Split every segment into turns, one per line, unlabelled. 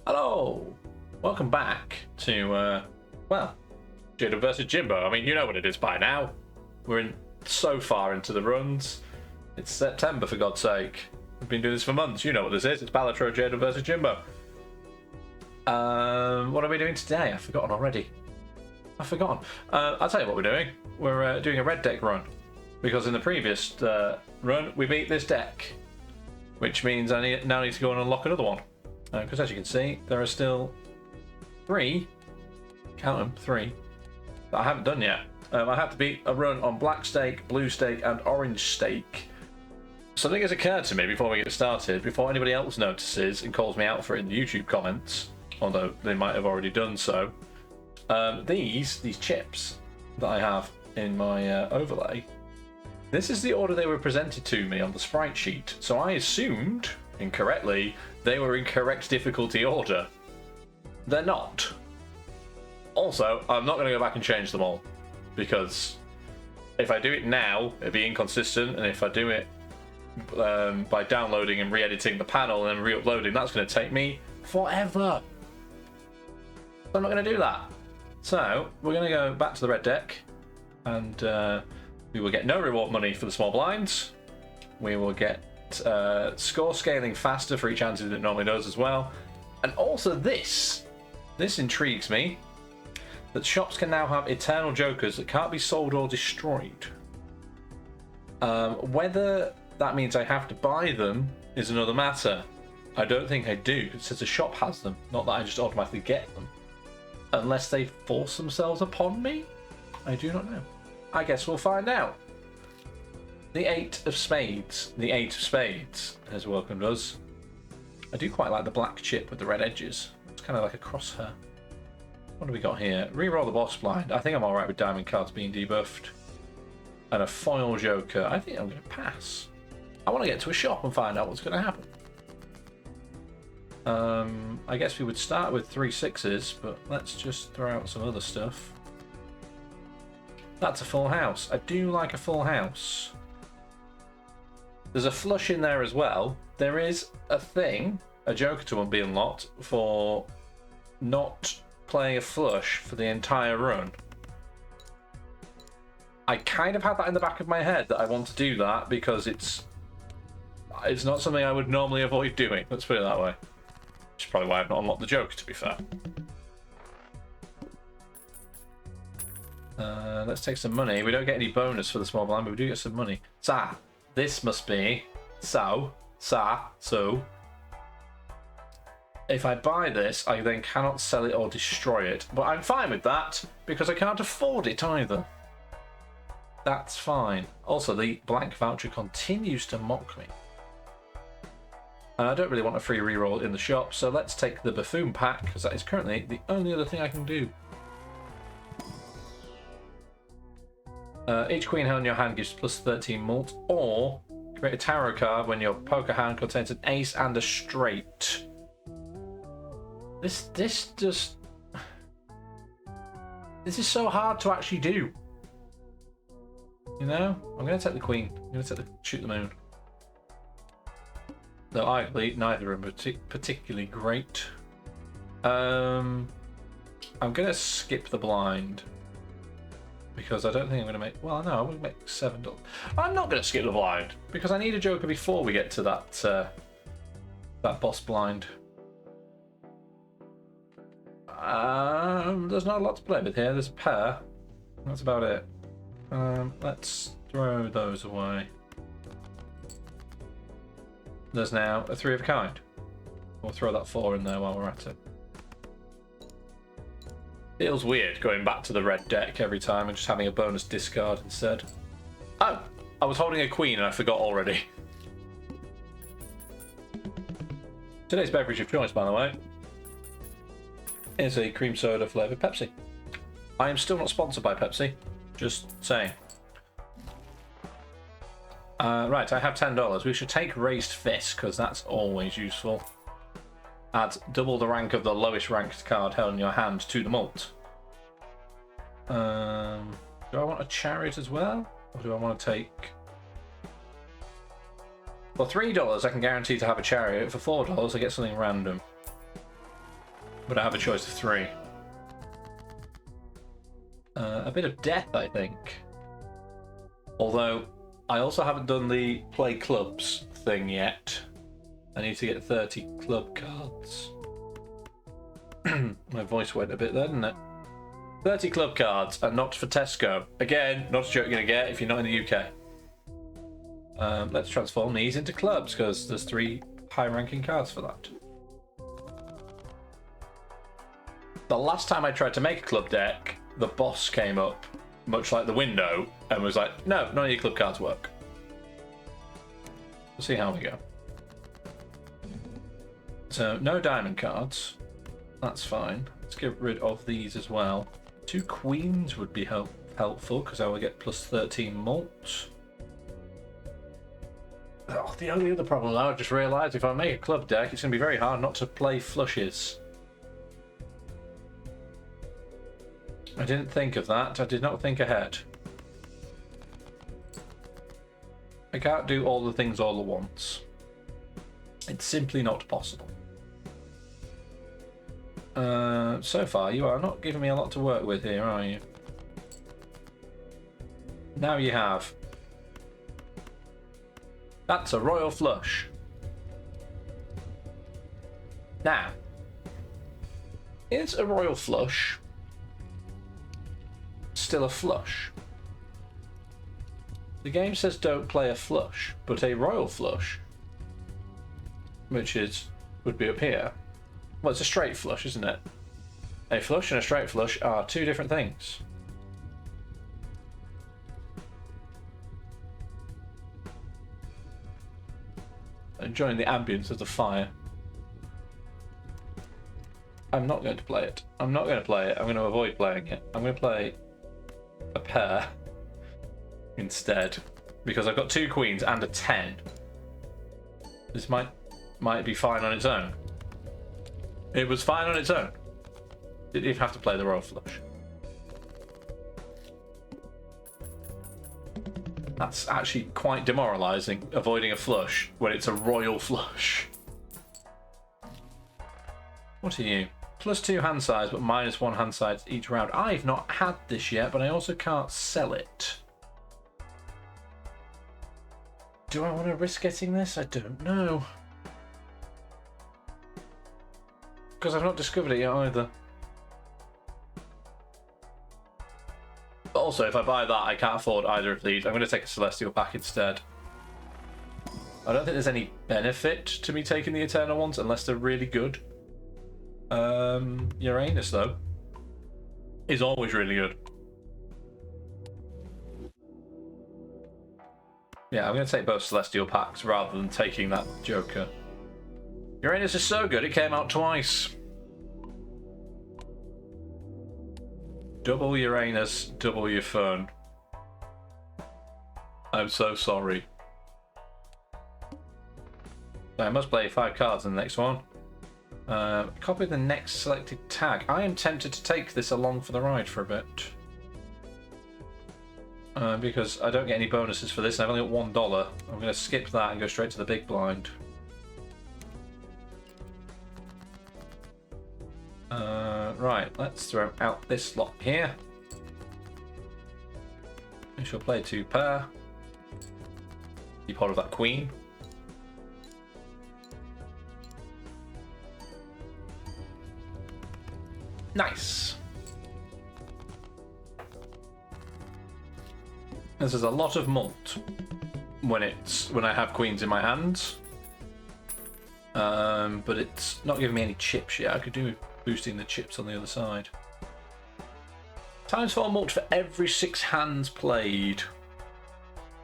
Hello! Welcome back to, well, JDub versus Jimbo. I mean, you know what it is by now. We're in so far into the runs. It's September, for God's sake. We've been doing this for months. You know what this is. It's Balatro, JDub versus Jimbo. What are we doing today? I've forgotten already. I've forgotten. I'll tell you what we're doing. We're doing a red deck run. Because in the previous run, we beat this deck. Which means I now need to go and unlock another one. Because as you can see, there are still 3, count them, 3, that I haven't done yet. I have to beat a run on black stake, blue stake, and orange stake. Something has occurred to me before we get started, before anybody else notices and calls me out for it in the YouTube comments, although they might have already done so. These chips that I have in my overlay, this is the order they were presented to me on the sprite sheet. So I assumed, incorrectly, they were in correct difficulty order. They're not. Also, I'm not going to go back and change them all, because if I do it now, it'd be inconsistent, and if I do it by downloading and re-editing the panel and then re-uploading, that's going to take me forever. So I'm not going to do that. So we're going to go back to the red deck, and we will get no reward money for the small blinds. We will get score scaling faster for each ante than it normally does as well. And also this intrigues me, that shops can now have eternal jokers that can't be sold or destroyed. Whether that means I have to buy them is another matter. I don't think I do. It says the shop has them, not that I just automatically get them. Unless they force themselves upon me? I do not know. I guess we'll find out. The 8 of spades. The 8 of spades has welcomed us. I do quite like the black chip with the red edges. It's kind of like a crosshair. What do we got here? Reroll the boss blind. I think I'm alright with diamond cards being debuffed. And a foil joker. I think I'm going to pass. I want to get to a shop and find out what's going to happen. I guess we would start with 3 6s, but let's just throw out some other stuff. That's a full house. I do like a full house. There's a flush in there as well. There is a thing, a joker to be unlocked for not playing a flush for the entire run. I kind of had that in the back of my head that I want to do that because it's not something I would normally avoid doing. Let's put it that way. Which is probably why I've not unlocked the joker, to be fair. Let's take some money. We don't get any bonus for the small blind, but we do get some money. This must be so. If I buy this, I then cannot sell it or destroy it. But I'm fine with that because I can't afford it either. That's fine. Also, the blank voucher continues to mock me. I don't really want a free reroll in the shop, so let's take the buffoon pack because that is currently the only other thing I can do. Each queen held in your hand gives plus 13 mult, or create a tarot card when your poker hand contains an ace and a straight. This is so hard to actually do. You know? I'm going to take the queen. I'm going to shoot the moon. Though arguably neither are particularly great. I'm going to skip the blind. Because I don't think I'm going to make... Well, no, I'm going to make $7. I'm not going to skip the blind. Because I need a joker before we get to that boss blind. There's not a lot to play with here. There's a pair. That's about it. Let's throw those away. There's now a 3 of a kind. We'll throw that 4 in there while we're at it. Feels weird going back to the red deck every time and just having a bonus discard instead. Oh, I was holding a queen and I forgot already. Today's beverage of choice, by the way, is a cream soda flavoured Pepsi. I am still not sponsored by Pepsi, just saying. Right, I have $10. We should take Raised Fist because that's always useful. Add double the rank of the lowest ranked card held in your hand to the mult. Do I want a chariot as well? Or do I want to take... For $3 I can guarantee to have a chariot. For $4 I get something random. But I have a choice of 3. A bit of death, I think. Although, I also haven't done the play clubs thing yet. I need to get 30 club cards. My voice went a bit there, didn't it? 30 club cards, and not for Tesco. Again, not a joke you're going to get if you're not in the UK. Let's transform these into clubs, because there's 3 high-ranking cards for that. The last time I tried to make a club deck, the boss came up, much like the window, and was like, no, none of your club cards work. We'll see how we go. So, no diamond cards. That's fine. Let's get rid of these as well. 2 queens would be helpful, because I will get plus 13 malt. Oh, the only other problem now, I've just realised, if I make a club deck, it's going to be very hard not to play flushes. I didn't think of that. I did not think ahead. I can't do all the things all at once. It's simply not possible. So far, you are not giving me a lot to work with here, are you? Now you have. That's a royal flush. Now, is a royal flush still a flush? The game says don't play a flush, but a royal flush, which would be up here. Well, it's a straight flush, isn't it? A flush and a straight flush are 2 different things. Enjoying the ambience of the fire. I'm not going to play it. I'm not going to play it. I'm going to avoid playing it. I'm going to play a pair instead, because I've got 2 queens and a 10. This might be fine on its own. It was fine on its own. Didn't even have to play the royal flush. That's actually quite demoralising, avoiding a flush when it's a royal flush. What are you? Plus 2 hand size, but minus 1 hand size each round. I've not had this yet, but I also can't sell it. Do I want to risk getting this? I don't know. Because I've not discovered it yet either. But also, if I buy that, I can't afford either of these. I'm going to take a Celestial pack instead. I don't think there's any benefit to me taking the Eternal ones unless they're really good. Uranus, though, is always really good. Yeah, I'm going to take both Celestial packs rather than taking that Joker. Uranus is so good, it came out twice. Double Uranus, double your phone. I'm so sorry. I must play 5 cards in the next one. Copy the next selected tag. I am tempted to take this along for the ride for a bit. Because I don't get any bonuses for this, and I've only got $1. I'm going to skip that and go straight to the big blind. Right, let's throw out this lot here. We shall play 2 pair. Keep hold of that queen. Nice. This is a lot of malt when I have queens in my hands. But it's not giving me any chips yet. I could do with boosting the chips on the other side. Times 4 malt for every 6 hands played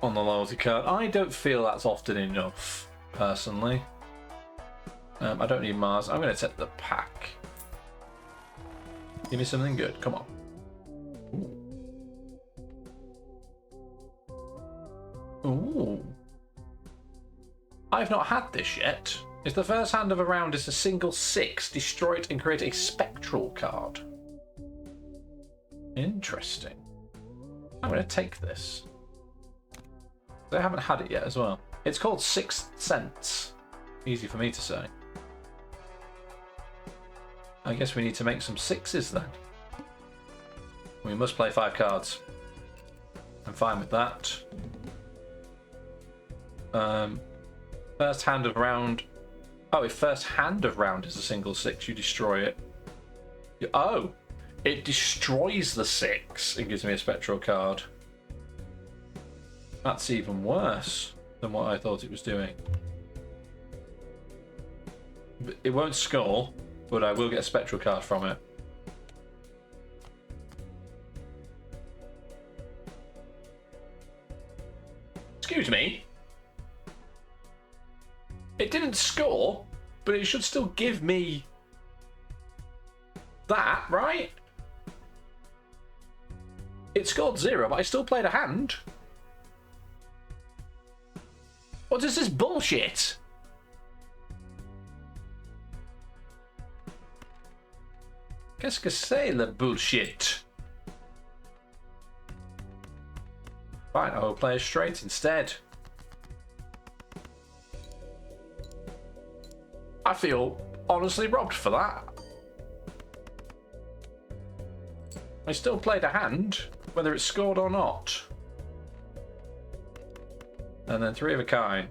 on the loyalty card. I don't feel that's often enough, personally. I don't need Mars. I'm going to take the pack. Give me something good. Come on. Ooh. I've not had this yet. If the first hand of a round is a single 6, destroy it and create a spectral card. Interesting. I'm going to take this. I haven't had it yet as well. It's called Sixth Sense. Easy for me to say. I guess we need to make some 6s then. We must play 5 cards. I'm fine with that. First hand of round. Oh, if first hand of round is a single 6, you destroy it. Oh, it destroys the 6 and gives me a spectral card. That's even worse than what I thought it was doing. It won't score, but I will get a spectral card from it. Excuse me. It didn't score, but it should still give me that, right? It scored 0, but I still played a hand. What is this bullshit? Qu'est-ce que c'est le bullshit? Fine, I will play a straight instead. I feel honestly robbed for that. I still played a hand, whether it scored or not. And then 3 of a kind,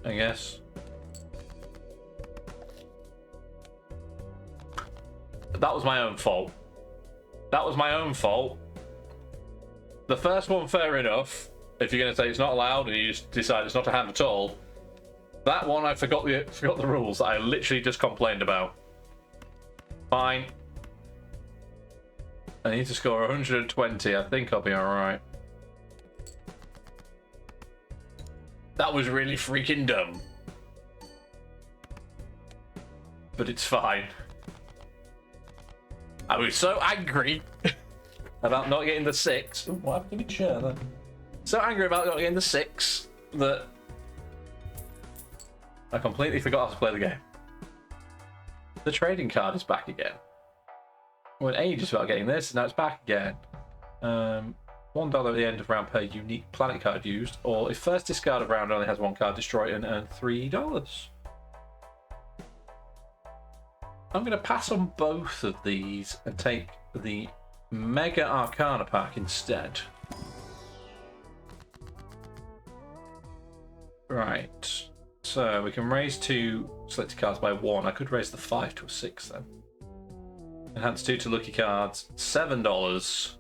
I guess. That was my own fault. That was my own fault. The first one, fair enough. If you're going to say it's not allowed and you just decide it's not a hand at all. That one, I forgot the rules that I literally just complained about. Fine. I need to score 120. I think I'll be alright. That was really freaking dumb. But it's fine. I was so angry about not getting the 6. Ooh, what happened to me chair then? So angry about not getting the 6 that I completely forgot how to play the game. The trading card is back again. I went ages without getting this, and now it's back again. $1 at the end of round per unique planet card used, or if first discard of round only has 1 card, destroy it and earn $3. I'm going to pass on both of these and take the Mega Arcana pack instead. Right. So we can raise 2 selected cards by 1. I could raise the 5 to a 6 then. Enhance 2 to lucky cards. $7.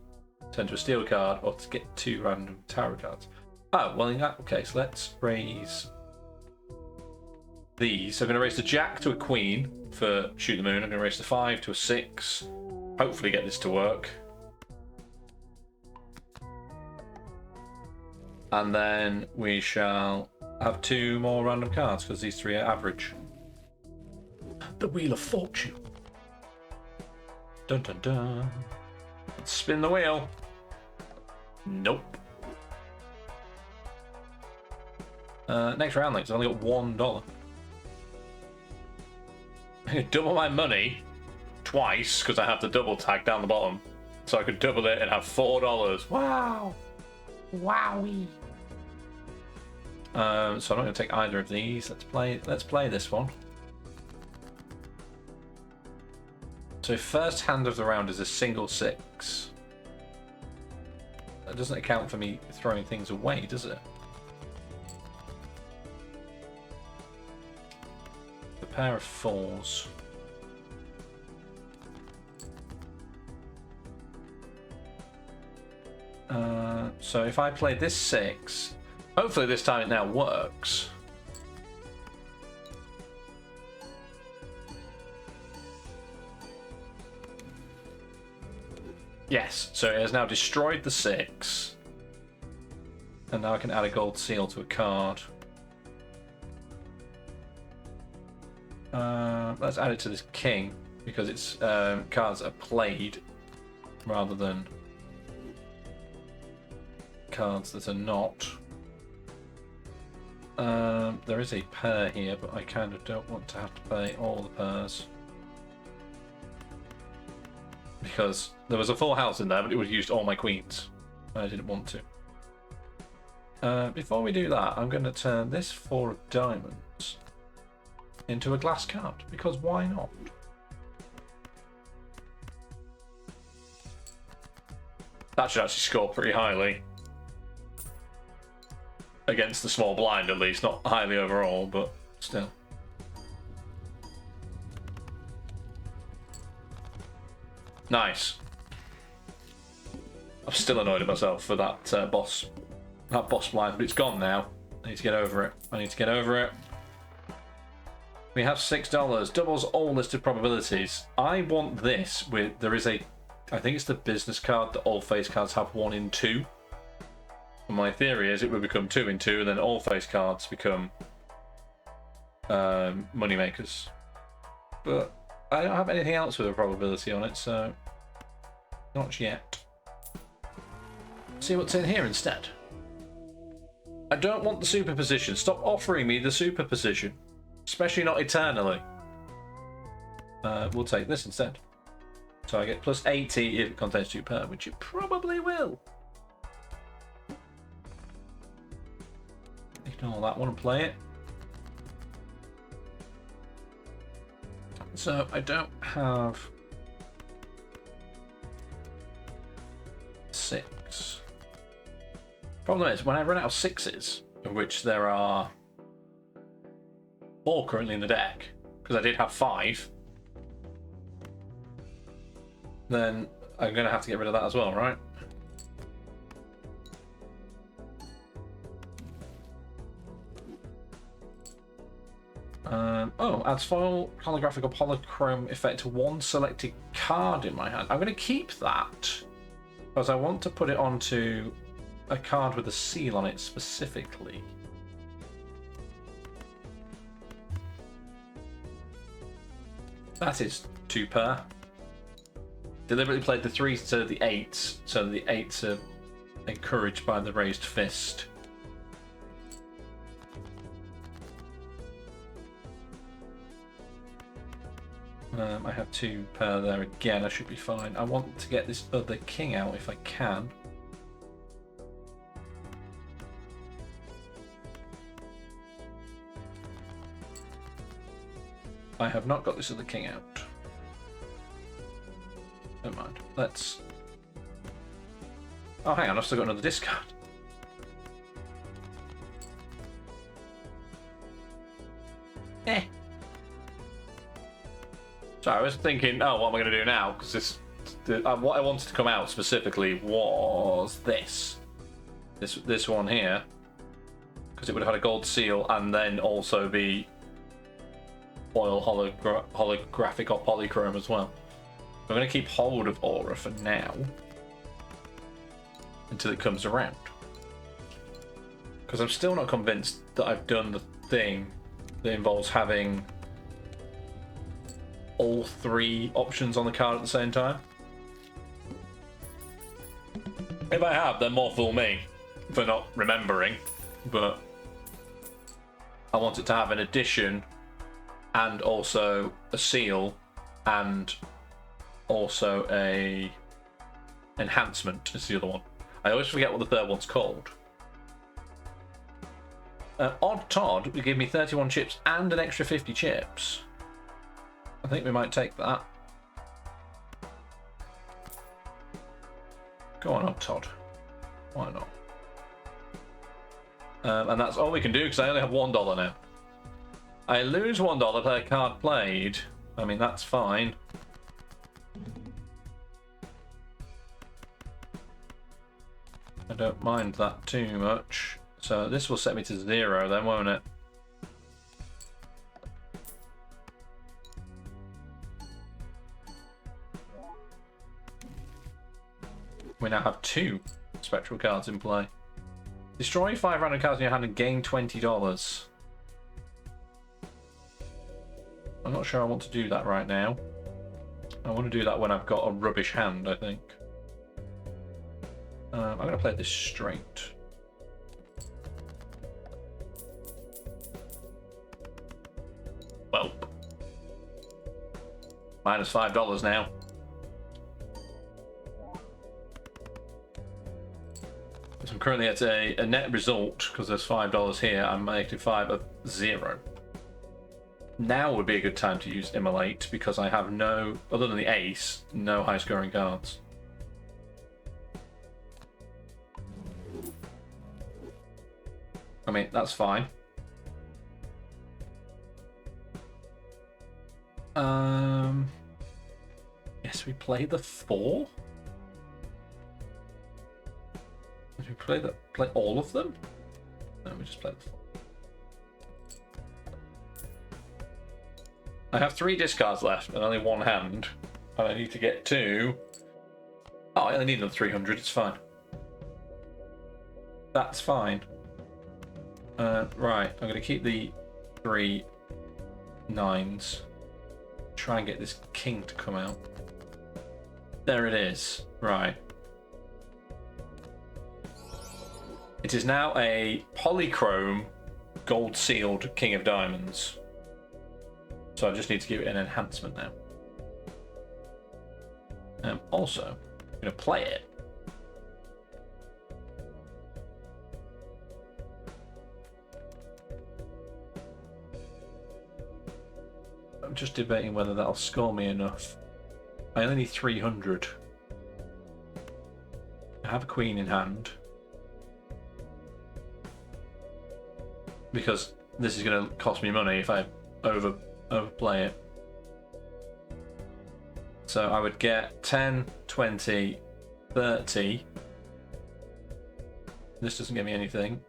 Turn to a steel card, or to get 2 random tarot cards. Oh, well in that case, let's raise these. So I'm going to raise the Jack to a Queen for Shoot the Moon. I'm going to raise the 5 to a 6. Hopefully get this to work. And then we shall have 2 more random cards because these 3 are average. The Wheel of Fortune. Dun dun dun. Let's spin the wheel. Nope. Next round, I've only got $1. I'm going to double my money twice because I have the double tag down the bottom. So I could double it and have $4. Wow. Wowie. So I'm not going to take either of these. Let's play this one. So first hand of the round is a single 6. That doesn't account for me throwing things away, does it? The pair of 4s. So if I play this 6, hopefully this time it now works. Yes, so it has now destroyed the 6. And now I can add a gold seal to a card. Let's add it to this king, because it's cards are played rather than cards that are not. There is a pair here, but I kind of don't want to have to play all the pairs. Because there was a full house in there, but it would have used all my queens. I didn't want to. Before we do that, I'm going to turn this 4 of diamonds into a glass card, because why not? That should actually score pretty highly. Against the small blind, at least. Not highly overall, but still. Nice. I'm still annoyed at myself for that boss blind, but it's gone now. I need to get over it. I need to get over it. We have $6. Doubles all listed probabilities. I want this with... There is a... I think it's the business card that all face cards have 1 in 2. And my theory is it would become 2 in 2, and then all face cards become money makers. But I don't have anything else with a probability on it, so not yet. See what's in here instead. I don't want the superposition. Stop offering me the superposition, especially not eternally. We'll take this instead. So I get plus 80 if it contains 2 per, which it probably will. Ignore that one and play it. So I don't have 6. Problem is, when I run out of 6s, of which there are 4 currently in the deck, because I did have 5, then I'm going to have to get rid of that as well, right? Oh, adds foil, holographic or polychrome effect to 1 selected card in my hand. I'm going to keep that because I want to put it onto a card with a seal on it specifically. That is 2 per. Deliberately played the 3s to the 8s, so the 8s are encouraged by the raised fist. I have 2 per there again. I should be fine. I want to get this other king out if I can. I have not got this other king out. Never mind. Let's... Oh, hang on. I've still got another discard. Eh. So I was thinking, oh, what am I going to do now? Because what I wanted to come out specifically was this one here, because it would have had a gold seal and then also be foil holographic or polychrome as well. I'm going to keep hold of Aura for now until it comes around, because I'm still not convinced that I've done the thing that involves having all 3 options on the card at the same time. If I have, then more fool me for not remembering, but I want it to have an addition and also a seal and also a enhancement is the other one. I always forget what the third one's called. Odd Todd would give me 31 chips and an extra 50 chips. I think we might take that. Go on, Odd Todd. Why not? And that's all we can do because I only have $1 now. I lose $1 per card played. I mean, that's fine. I don't mind that too much. So this will set me to 0 then, won't it? We now have 2 spectral cards in play. Destroy 5 random cards in your hand and gain $20. I'm not sure I want to do that right now. I want to do that when I've got a rubbish hand, I think. I'm going to play this straight. Well, minus $5 now. So I'm currently at a net result, because there's $5 here. I'm making 5 of 0. Now would be a good time to use Immolate, because I have no, other than the ace, no high scoring cards. I mean, that's fine. Yes, we play the 4. Did we play all of them? No, we just play the 4. I have 3 discards left and only 1 hand, and I need to get 2. Oh, I only need another 300. It's fine. That's fine. Right, I'm going to keep the 3 9s. Try and get this king to come out. There it is. Right. It is now a polychrome gold sealed King of Diamonds. So I just need to give it an enhancement now. Also, I'm going to play it. I'm just debating whether that'll score me enough. I only need 300. I have a queen in hand. Because this is going to cost me money if I overplay it. So I would get 10, 20, 30. This doesn't give me anything.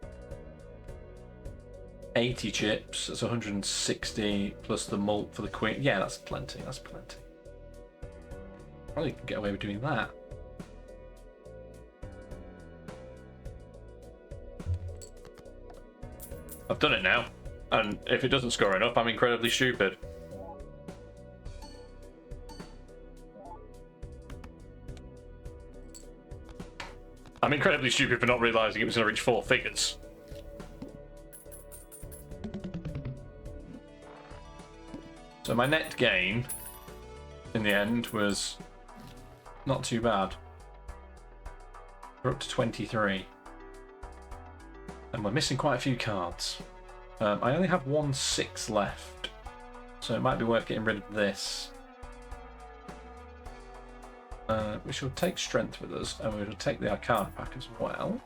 80 chips, that's 160 plus the mult for the queen. Yeah, that's plenty, that's plenty. Probably can get away with doing that. I've done it now, and if it doesn't score enough, I'm incredibly stupid. I'm incredibly stupid for not realising it was going to reach 4 figures. So my net gain, in the end, was not too bad. We're up to 23. And we're missing quite a few cards. I only have 1 6 left, so it might be worth getting rid of this. We shall take strength with us, and we will take the Arcana pack as well.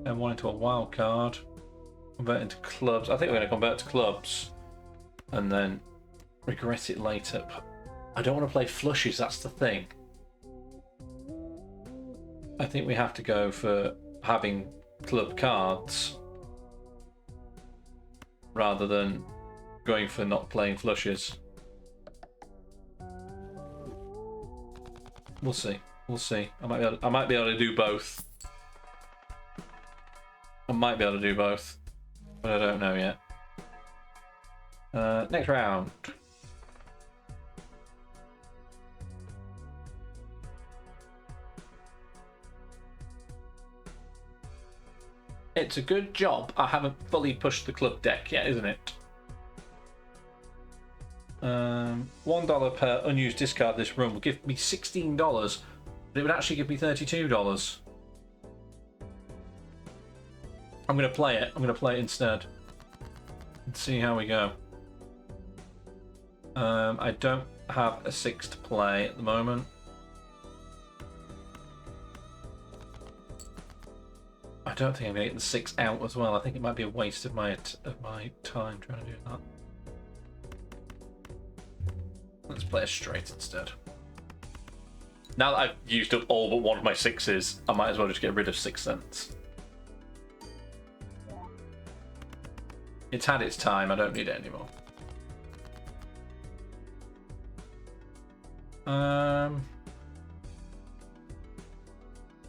And 1 into a wild card. Convert into clubs. I think we're going to convert to clubs, and then regret it later. But I don't want to play flushes. That's the thing. I think we have to go for having club cards rather than going for not playing flushes. We'll see. We'll see. I might be able to do both. I might be able to do both, but I don't know yet. Next round. It's a good job I haven't fully pushed the club deck yet, isn't it? $1 per unused discard this run will give me $16, but it would actually give me $32. I'm going to play it. I'm going to play it instead. Let's see how we go. I don't have a 6 to play at the moment. I don't think I'm going to get the 6 out as well. I think it might be a waste of my time trying to do that. Let's play a straight instead. Now that I've used up all but one of my 6s, I might as well just get rid of 6 cents. It's had its time, I don't need it anymore.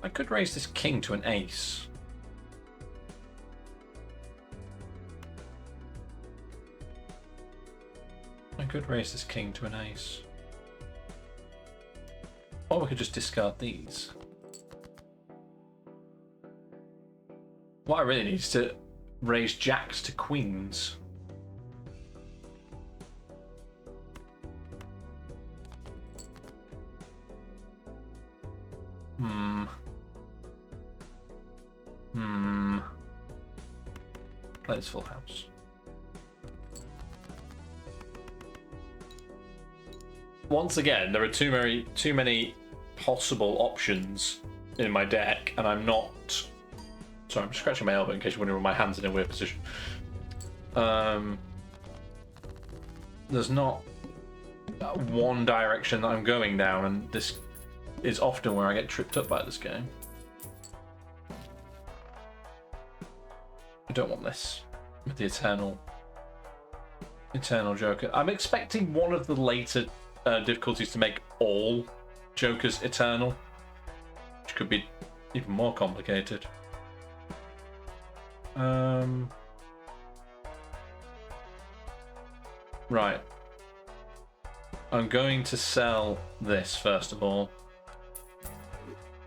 I could raise this king to an ace. I could raise this king to an ace. Or we could just discard these. What I really need is to raise jacks to queens. Play this full house. Once again, there are too many possible options in my deck, and I'm not. Sorry, I'm just scratching my elbow in case you're wondering why my hand's in a weird position. There's not one direction that I'm going down, and this is often where I get tripped up by this game. I don't want this with the Eternal Joker. I'm expecting one of the later difficulties to make all Jokers eternal, which could be even more complicated. Right. I'm going to sell this first of all.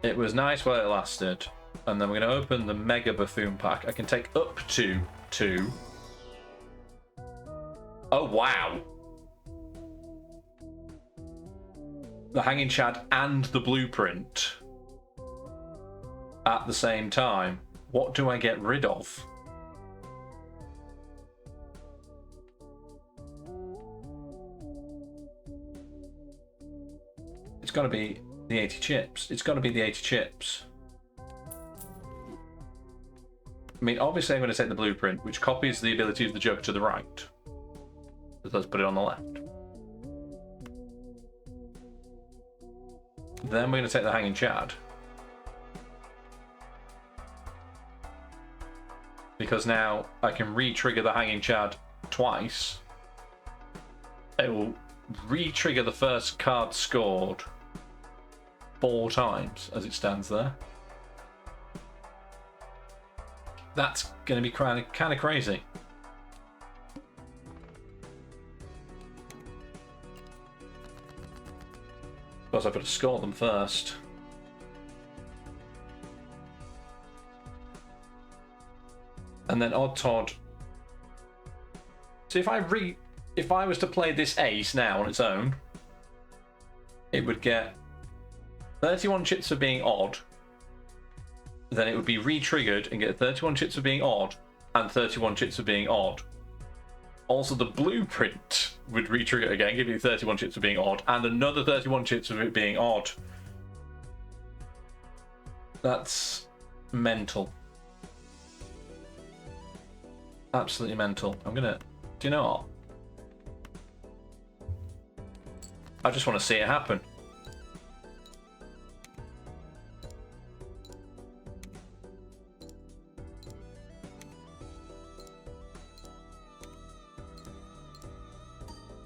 It was nice while it lasted. And then we're going to open the Mega Buffoon pack. I can take up to 2. Oh, wow. The Hanging Chad and the Blueprint at the same time. What do I get rid of? It's got to be the 80 chips. It's got to be the 80 chips. I mean, obviously I'm going to take the Blueprint, which copies the ability of the Joker to the right. So let's put it on the left. Then we're going to take the Hanging Chad. Because now I can re-trigger the Hanging Chad twice. It will re-trigger the first card scored 4 times as it stands there. That's going to be kind of crazy. Of course, I've got to score them first. And then Odd Todd. So if I was to play this ace now on its own, it would get 31 chips for being odd. Then it would be re-triggered and get 31 chips for being odd and 31 chips for being odd. Also, the Blueprint would re-trigger again, give you 31 chips for being odd and another 31 chips for it being odd. That's mental. Absolutely mental. I'm gonna... Do you know what? I just want to see it happen.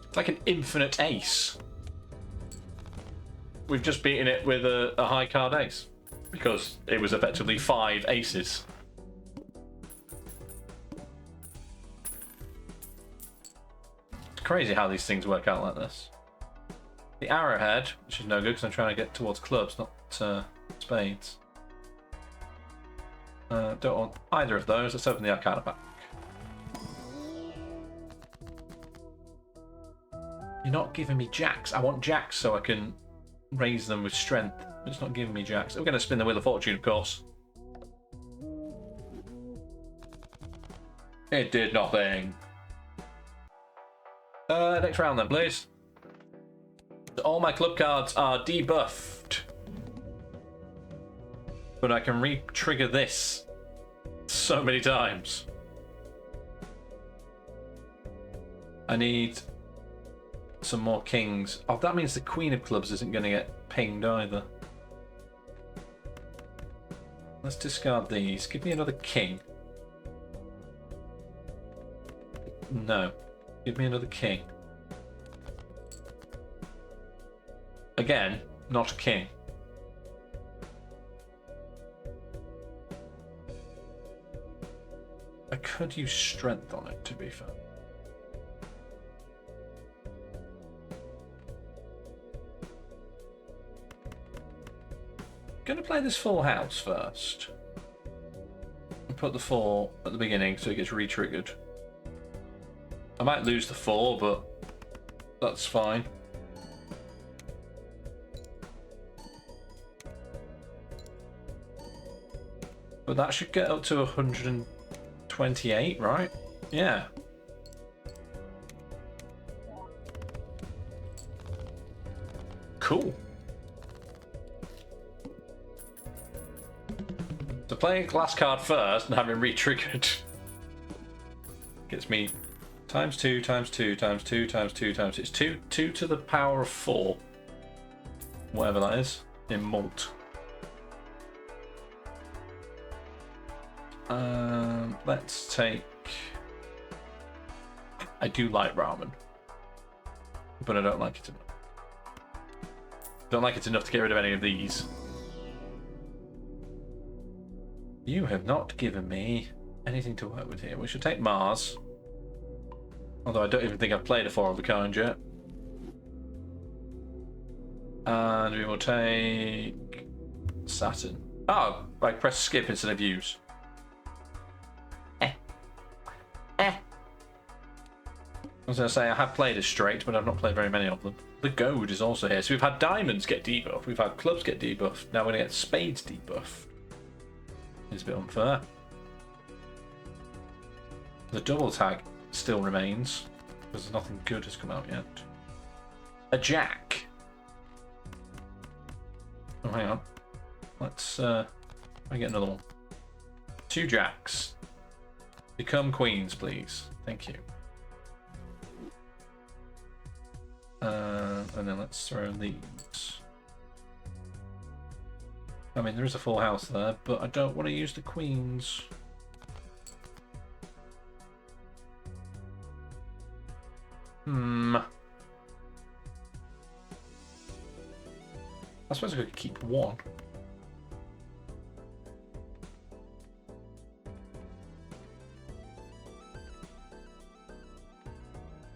It's like an infinite ace. We've just beaten it with a high card ace. Because it was effectively 5 aces. It's crazy how these things work out like this. The arrowhead, which is no good because I'm trying to get towards clubs, not spades. Don't want either of those. Let's open the Arcana pack. You're not giving me jacks. I want jacks so I can raise them with strength. It's not giving me jacks. We're going to spin the Wheel of Fortune, of course. It did nothing. Next round then, please. All my club cards are debuffed. But I can re-trigger this so many times. I need some more kings. Oh, that means the Queen of Clubs isn't going to get pinged either. Let's discard these. Give me another king. No. Give me another king. Again, not a king. I could use strength on it, to be fair. I'm going to play this full house first. And put the 4 at the beginning so it gets re-triggered. I might lose the 4, but that's fine. But that should get up to 128, right? Yeah. Cool. So playing a last card first and having re-triggered gets me times 2, times 2, times 2, times 2, times 2. It's 2 to the power of 4. Whatever that is. In malt. Let's take... I do like ramen. But I don't like it enough. Don't like it enough to get rid of any of these. You have not given me anything to work with here. We should take Mars. Although I don't even think I've played a 4 of the kind yet. And we will take Saturn. Oh, I press skip instead of use. I was going to say, I have played a straight, but I've not played very many of them. The gold is also here. So we've had diamonds get debuffed, we've had clubs get debuffed, now we're going to get spades debuffed. It's a bit unfair. The double tag still remains, because nothing good has come out yet. A jack. Oh, hang on. Let's get another one. 2 jacks. Become queens, please. Thank you. And then let's throw these. I mean, there is a full house there, but I don't want to use the queens. I suppose I could keep 1.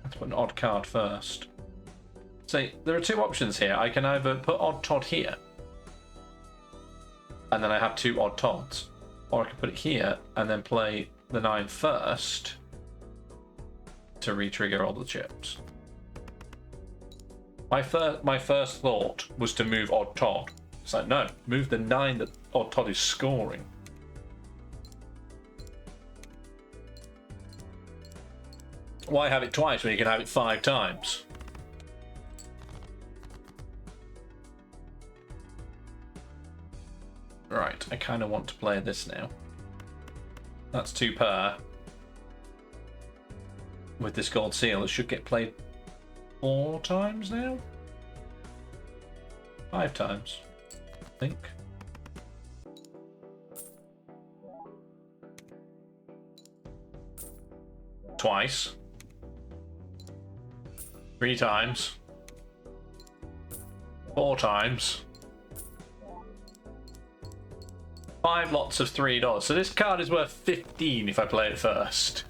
Let's put an odd card first. So there are 2 options here. I can either put odd Todd here, and then I have 2 odd Todds, or I can put it here and then play the 9 first to re-trigger all the chips. My first thought was to move odd Todd. It's like, no, move the 9 that odd Todd is scoring. Why have it twice when you can have it 5 times? Right, I kind of want to play this now. That's 2 pair. With this gold seal, it should get played 4 times now? 5 times, I think. Twice. 3 times. 4 times. 5 lots of $3. So this card is worth 15 if I play it first.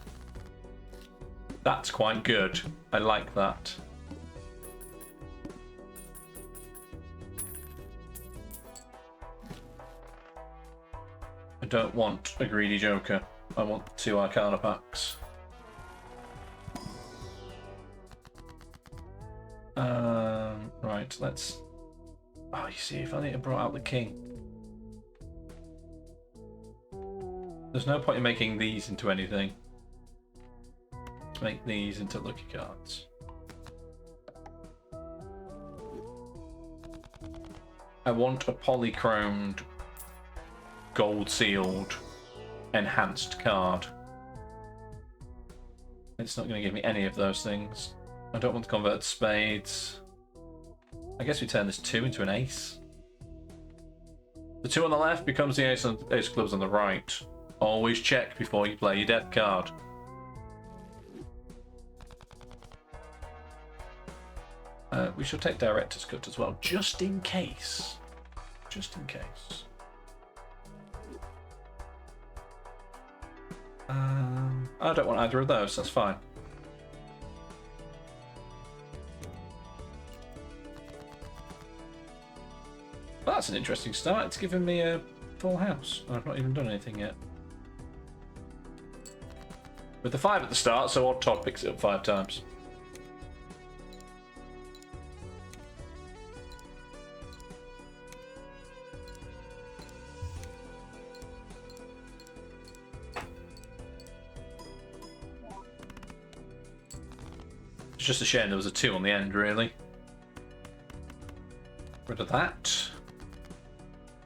That's quite good. I like that. I don't want a greedy joker. I want 2 Arcana packs. Right, let's... Oh, you see, if only it brought out the king. There's no point in making these into anything. Let's make these into lucky cards. I want a polychromed, gold sealed, enhanced card. It's not going to give me any of those things. I don't want to convert spades. I guess we turn this 2 into an ace. The 2 on the left becomes the ace of clubs on the right. Always check before you play your death card. We should take Director's Cut as well, just in case. Just in case. I don't want either of those, that's fine. Well, that's an interesting start. It's given me a full house. I've not even done anything yet. With the 5 at the start, so odd Todd picks it up 5 times. It's just a shame there was a 2 on the end, really. Rid of that.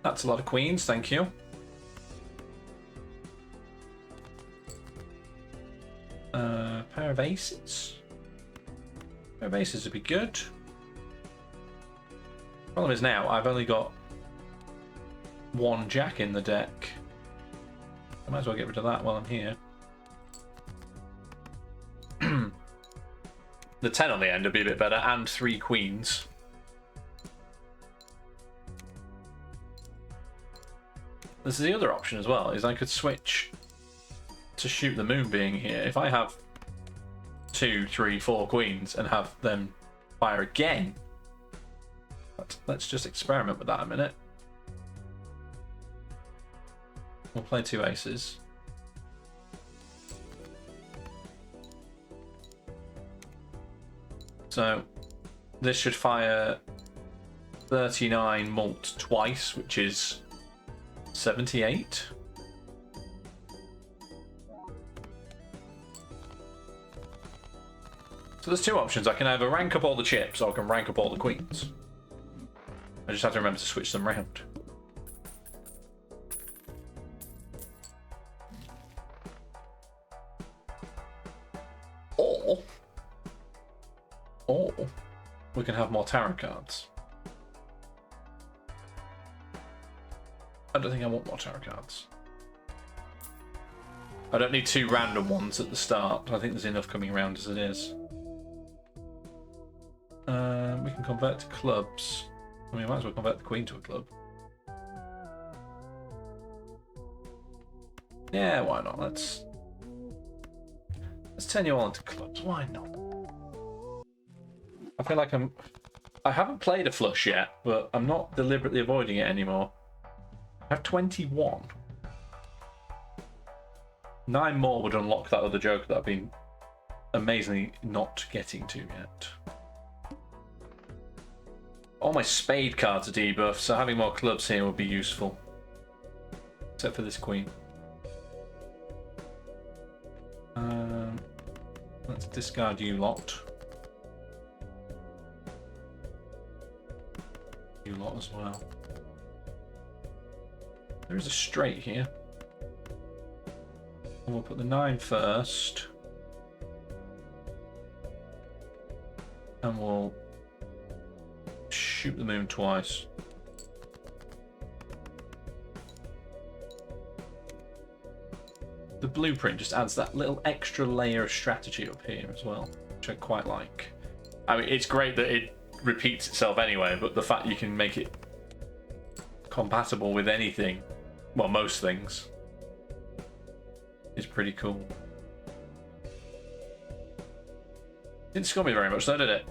That's a lot of queens, thank you. Pair of aces. Pair of aces would be good. Problem is now I've only got one jack in the deck. I might as well get rid of that while I'm here. The 10 on the end would be a bit better, and 3 queens. This is the other option as well, is I could switch to shoot the moon being here. If I have 2, 3, 4 queens and have them fire again, let's just experiment with that a minute. We'll play 2 aces. So this should fire 39 mult twice, which is 78. So there's 2 options. I can either rank up all the chips or I can rank up all the queens. I just have to remember to switch them around. Or we can have more tarot cards. I don't think I want more tarot cards. I don't need 2 random ones at the start. I think there's enough coming around as it is. We can convert to clubs. I mean, I might as well convert the queen to a club. Yeah, why not? Let's turn you all into clubs. Why not? I feel like I haven't played a flush yet, but I'm not deliberately avoiding it anymore. I have 21. 9 more would unlock that other joker that I've been amazingly not getting to yet. All my spade cards are debuffed, so having more clubs here would be useful. Except for this queen. Let's discard you lot. You lot as well. There is a straight here. And we'll put the 9 first. And we'll shoot the moon twice. The blueprint just adds that little extra layer of strategy up here as well, which I quite like. I mean, it's great that it repeats itself anyway, but the fact you can make it compatible with anything, well, most things, is pretty cool. Didn't score me very much though, did it?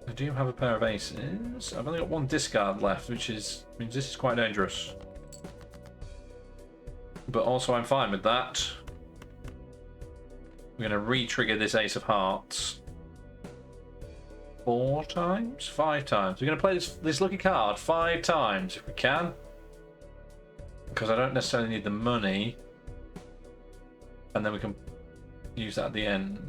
I do have a pair of aces. I've only got 1 discard left, which means this is quite dangerous. But also I'm fine with that. We're going to re-trigger this ace of hearts 4 times? 5 times. We're going to play this lucky card 5 times if we can. Because I don't necessarily need the money. And then we can use that at the end.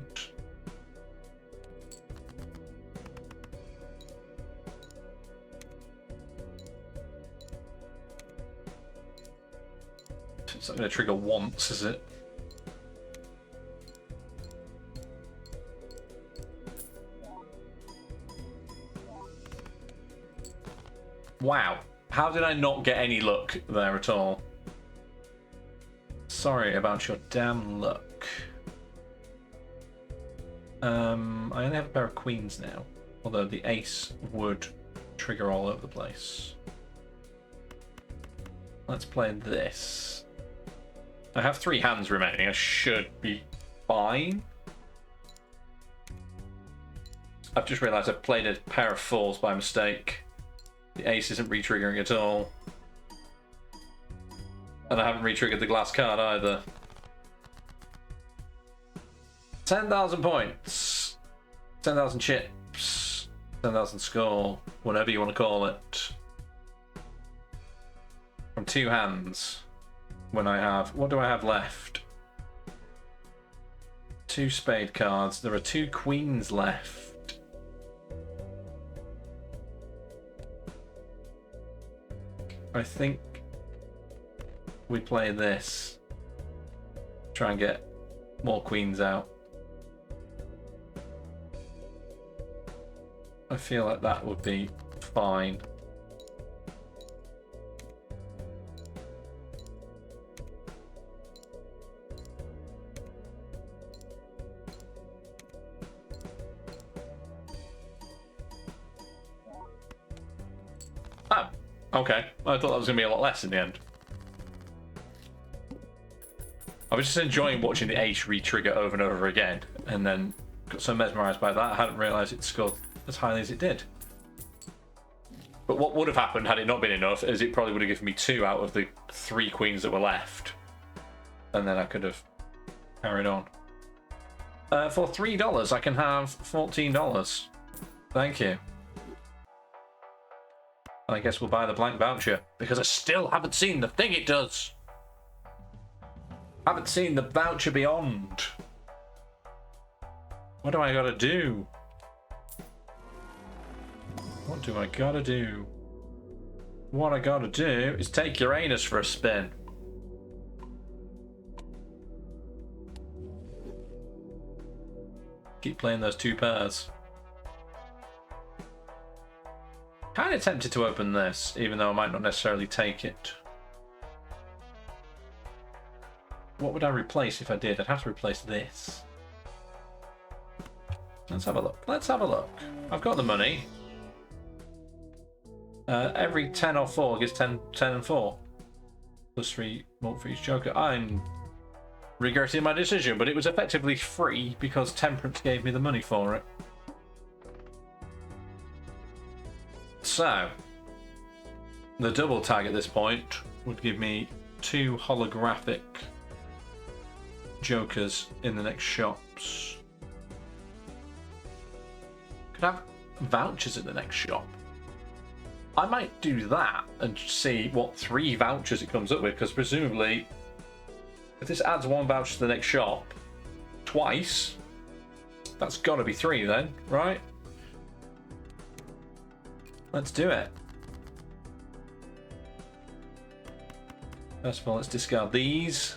It's not going to trigger once, is it? Wow. How did I not get any luck there at all? Sorry about your damn luck. I only have a pair of queens now. Although the ace would trigger all over the place. Let's play this. I have 3 hands remaining. I should be fine. I've just realised I've played a pair of 4s by mistake. The ace isn't re-triggering at all. And I haven't re-triggered the glass card either. 10,000 points. 10,000 chips. 10,000 score. Whatever you want to call it. From 2 hands. When I have... What do I have left? 2 spade cards. There are 2 queens left. I think we play this. Try and get more queens out. I feel like that would be fine. Oh, okay. I thought that was going to be a lot less in the end. I was just enjoying watching the ace re-trigger over and over again, and then got so mesmerised by that I hadn't realised it scored as highly as it did. But what would have happened had it not been enough is it probably would have given me 2 out of the 3 queens that were left. And then I could have carried on. For $3 I can have $14. Thank you. And I guess we'll buy the blank voucher, because I still haven't seen the thing it does. Haven't seen the voucher beyond. What do I gotta do? What do I gotta do? What I gotta do is take Uranus for a spin. Keep playing those 2 pairs. Kind of tempted to open this, even though I might not necessarily take it. What would I replace if I did? I'd have to replace this. Let's have a look. Let's have a look. I've got the money. Every 10 or 4 gives 10 and 4. Plus 3 more for each joker. I'm regretting my decision, but it was effectively free because Temperance gave me the money for it. So, the double tag at this point would give me 2 holographic jokers in the next shops. Could have vouchers in the next shop. I might do that and see what 3 vouchers it comes up with, because presumably if this adds 1 voucher to the next shop twice, that's got to be 3 then, right? Let's do it. First of all, let's discard these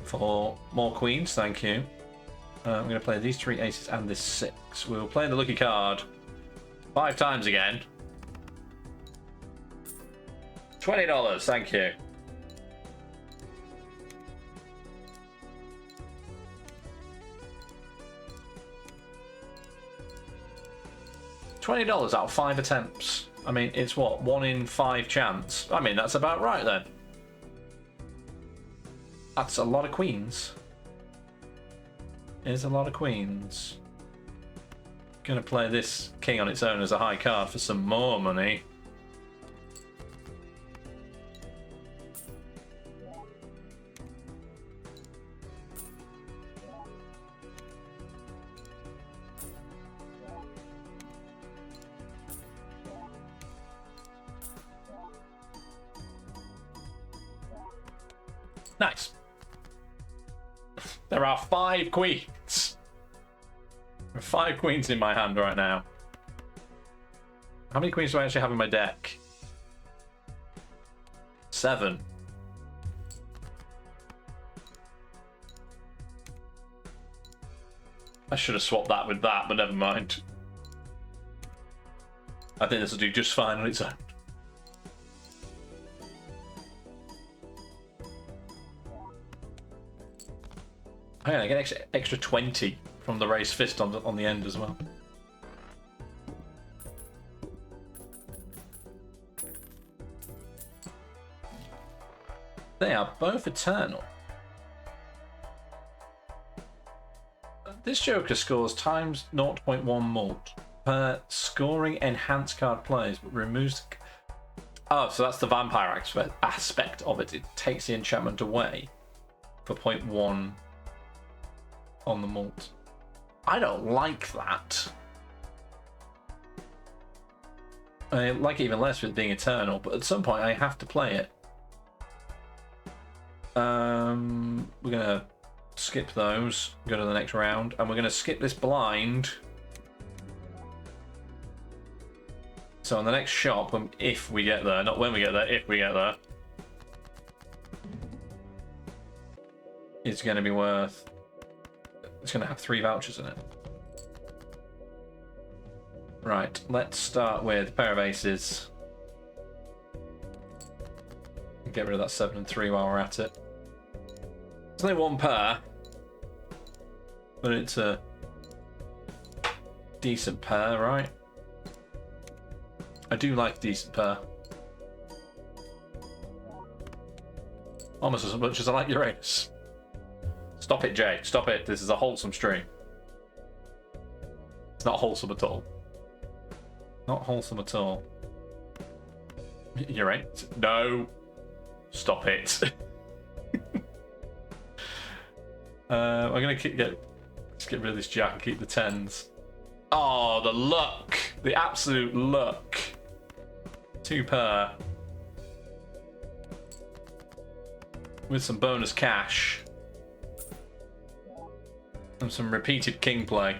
for more queens, thank you. I'm going to play these 3 aces and this 6. We'll play the lucky card 5 times again. $20, thank you. $20 out of 5 attempts. I mean, it's what, 1 in 5 chance? I mean, that's about right then. That's a lot of queens. Is a lot of queens. Gonna play this king on its own as a high card for some more money. Nice. There are 5 queens. There are 5 queens in my hand right now. How many queens do I actually have in my deck? 7. I should have swapped that with that, but never mind. I think this will do just fine on its own. Oh yeah, I get extra 20 from the raised fist on the end as well. They are both eternal. This Joker scores times 0.1 mult per scoring enhanced card plays, but removes... Oh, so that's the vampire aspect of it. It takes the enchantment away for 0.1 on the mult. I don't like that. I like it even less with being eternal, but at some point I have to play it. We're gonna skip those, go to the next round, and we're gonna skip this blind. So on the next shop, if we get there, not when we get there, if we get there, is going to be worth... It's going to have 3 vouchers in it. Right, let's start with a pair of aces. Get rid of that 7 and 3 while we're at it. It's only 1 pair, but it's a decent pair, right? I do like decent pair. Almost as much as I like Uranus. Stop it, Jay. Stop it. This is a wholesome stream. It's not wholesome at all. Not wholesome at all. You're right. No. Stop it. I'm gonna just get rid of this jack and keep the 10s. Oh, the luck! The absolute luck. 2 pair. With some bonus cash. And some repeated king play.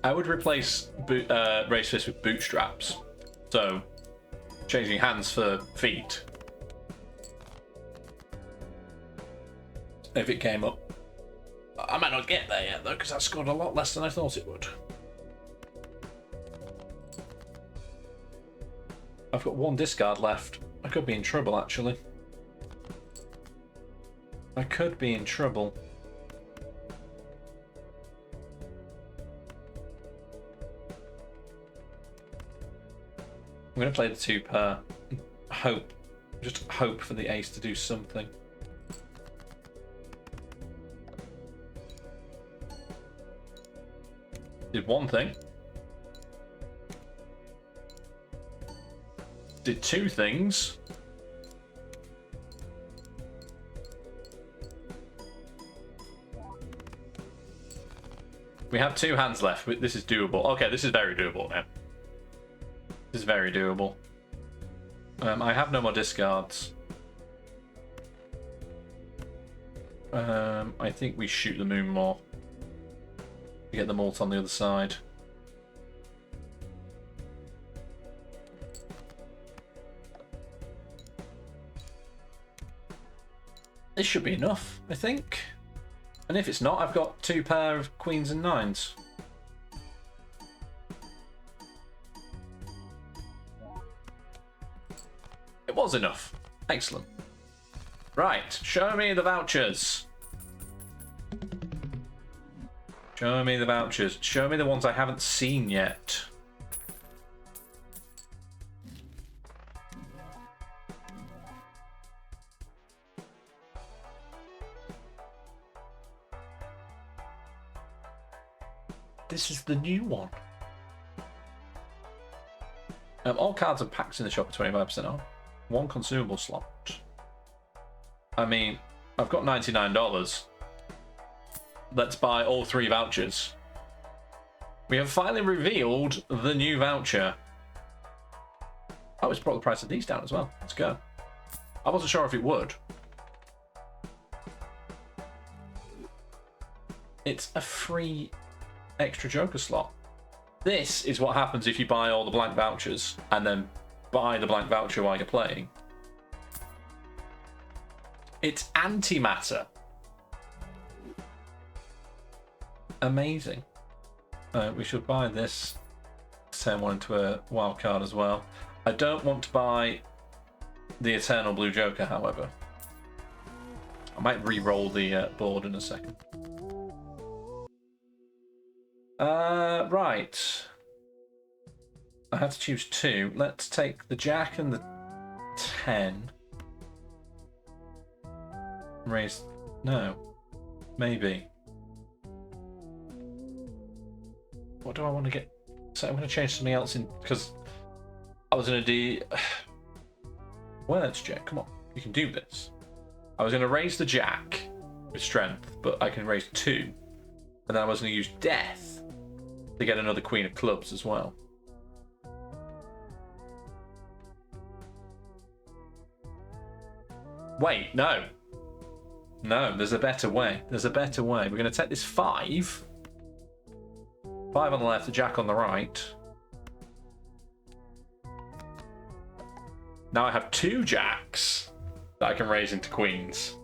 I would replace Race Fist with bootstraps. So, changing hands for feet. If it came up. I might not get there yet though, because I scored a lot less than I thought it would. I've got 1 discard left. I could be in trouble actually. I could be in trouble. I'm going to play the 2 pair. Just hope for the ace to do something. Did 1 thing. Did 2 things. We have 2 hands left. This is doable. Okay, this is very doable now. This is very doable. I have no more discards. I think we shoot the moon more. To get the malt on the other side. This should be enough, I think. And if it's not, I've got 2 pair of queens and 9s. It was enough. Excellent. Right, show me the vouchers. Show me the vouchers. Show me the ones I haven't seen yet. This is the new one. All cards and packs in the shop are 25% off. 1 consumable slot. I mean, I've got $99. Let's buy all 3 vouchers. We have finally revealed the new voucher. Oh, it's brought the price of these down as well. Let's go. I wasn't sure if it would. It's a free extra Joker slot. This is what happens if you buy all the blank vouchers and then buy the blank voucher while you're playing. It's antimatter. Amazing. We should buy this. Turn one into a wild card as well. I don't want to buy the Eternal Blue Joker, however. I might re-roll the board in a second. Right. I have to choose 2. Let's take the Jack and the 10. Raise. No. Maybe. What do I want to get? So I'm going to change something else in because I was going to do. Well, that's Jack. Come on, you can do this. I was going to raise the Jack with strength, but I can raise 2, and then I was going to use Death to get another Queen of Clubs as well. Wait, no. No, there's a better way. There's a better way. We're going to take this 5. 5 on the left, the Jack on the right. Now I have 2 jacks that I can raise into queens.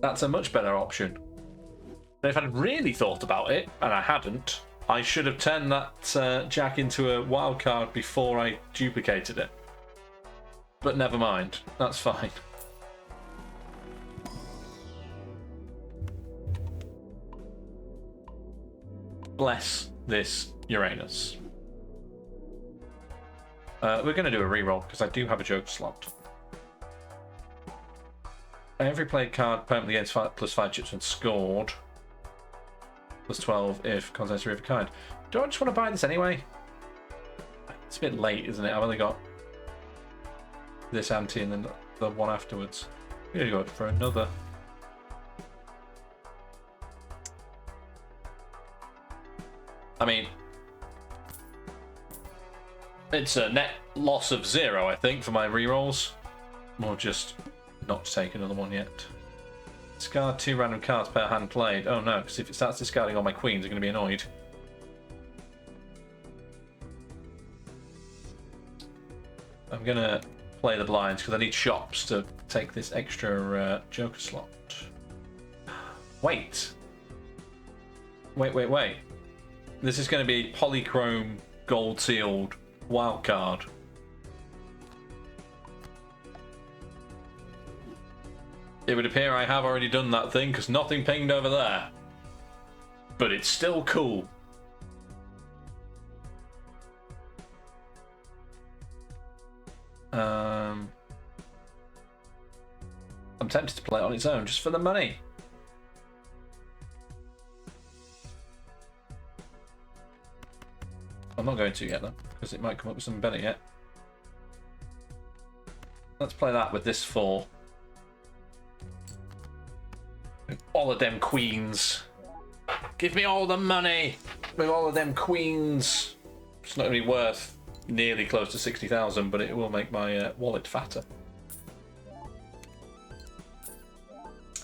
That's a much better option. But if I'd really thought about it, and I hadn't, I should have turned that jack into a wild card before I duplicated it. But never mind, that's fine. Bless this Uranus. We're going to do a reroll because I do have a joker slot. Every played card permanently gains +5 chips when scored. +12 if contents are of a kind. Do I just want to buy this anyway? It's a bit late, isn't it? I've only got this ante and then the one afterwards. I'm going to go for another. I mean, it's a net loss of 0, I think, for my rerolls. Or just not to take another one yet. Discard 2 random cards per hand played. Oh no, because if it starts discarding all my queens, I'm going to be annoyed. I'm going to play the blinds because I need shops to take this extra joker slot. Wait. Wait. This is going to be polychrome gold sealed wild card. It would appear I have already done that thing because nothing pinged over there. But it's still cool. I'm tempted to play it on its own just for the money. I'm not going to yet though, because it might come up with something better yet. Let's play that with this 4. All of them queens. Give me all the money with all of them queens. It's not going to be worth nearly close to 60,000, but it will make my wallet fatter.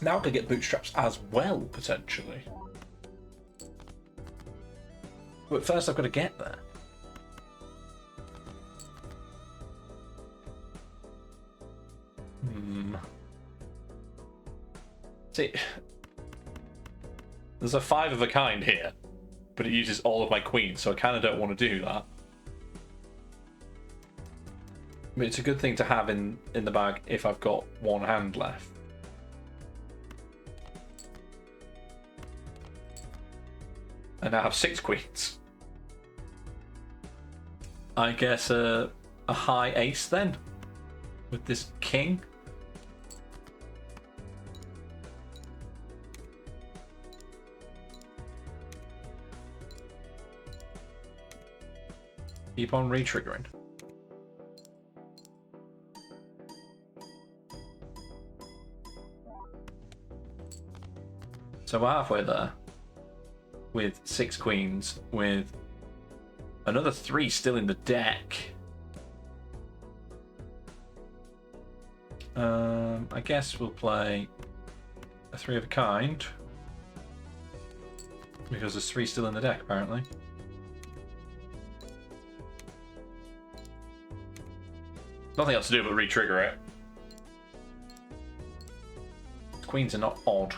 Now I could get bootstraps as well, potentially. But first I've got to get there. See, there's a 5 of a kind here, but it uses all of my queens, so I kind of don't want to do that. But it's a good thing to have in the bag if I've got 1 hand left. And I have 6 queens. I guess a high ace then, with this king. Keep on re-triggering. So we're halfway there with 6 queens, with another 3 still in the deck. I guess we'll play a 3 of a kind because there's 3 still in the deck apparently. Nothing else to do but re-trigger it. Queens are not odd.